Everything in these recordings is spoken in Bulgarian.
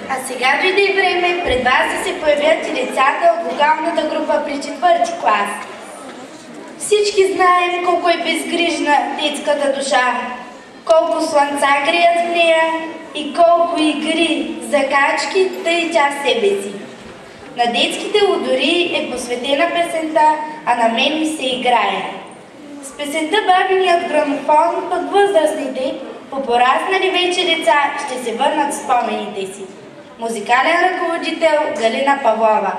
А сега дойде време пред вас да се появят и децата от вокалната група при 4-ти клас. Всички знаем колко е безгрижна детската душа, колко слънца греят в нея и колко игри, закачки, тъй тя себе си. На детските лудори е посветена песента, а на мен ми се играе. С песента "Бабиният грамофон" пък възрастните, по пораснали вече деца, ще се върнат в спомените си. Музикален ръководител Галина Павлова.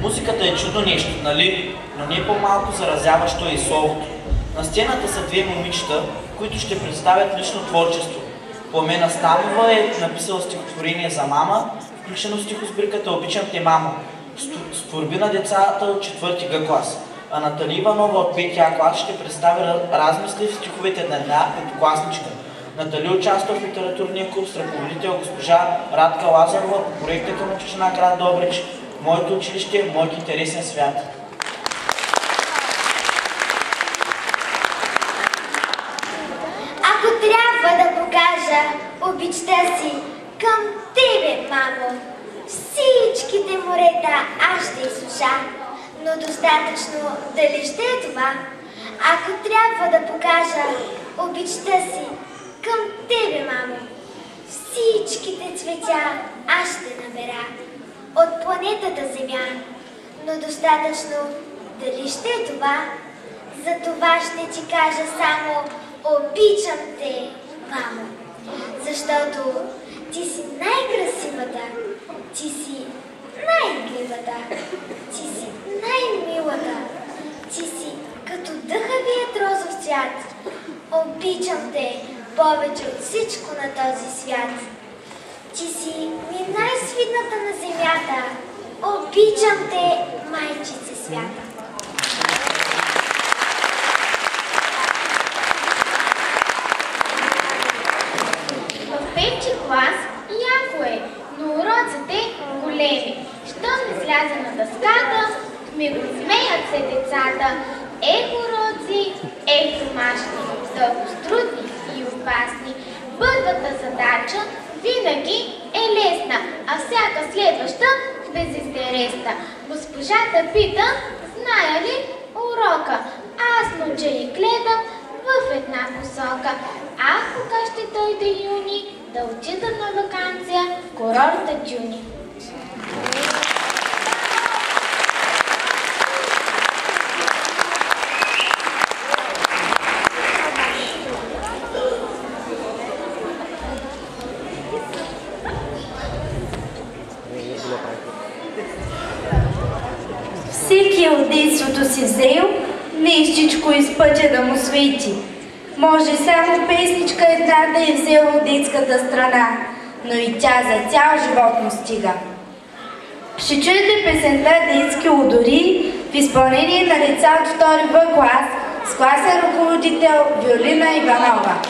Музиката е чудо нещо, нали? Но не по-малко заразяващо е и словото. На сцената са две момичета, които ще представят лично творчество. Пламена Ставова е написала стихотворение за мама, включено в стихосбирката «Обичам те, мамо», с творби на децата от 4-ти Г клас. А Натали Иванова от 5-ти А клас ще представи размисли в стиховете на една петокласничка. Натали участва в литературния курс с ръководител госпожа Радка Лазарова по проекта към община град Добрич «Моето училище, моят интересен свят». Ако трябва да покажа обичта си към тебе, мамо, всичките морета аз ще изсуша, но достатъчно дали ще е това? Ако трябва да покажа обичта си към тебе, мамо, всичките цветя аз ще набера от планетата Земя, но достатъчно дали ще е това? За това ще ти кажа само обичам те, мамо, защото ти си най-красивата, ти си най-игривата, ти си най-милата, ти си като дъхавият розов цвят. Обичам те повече от всичко на този свят. Ти си ми най-свидната на земята. Обичам те, майчице свята. В 5-ти клас яко е, но уроците големи. Щом изляза на дъската, ми го смеят се децата. Ех уроци, ех домашни, толкова трудни и опасни. Първата задача винаги е лесна, а всяка следваща безинтересна. Госпожата пита, зная ли урока? Аз мълча и гледам в една посока. Ах, кога ще дойде юни, да отида на ваканция в курорта Джуни. Всеки от детството си взел нещичко из пътя да му свети. Може само песничка една да е взела от детската страна, но и тя за цял живот му стига. Ще чуете песента «Детски удори» в изпълнение на деца от 2-ти В клас с класен ръководител Виолина Иванова.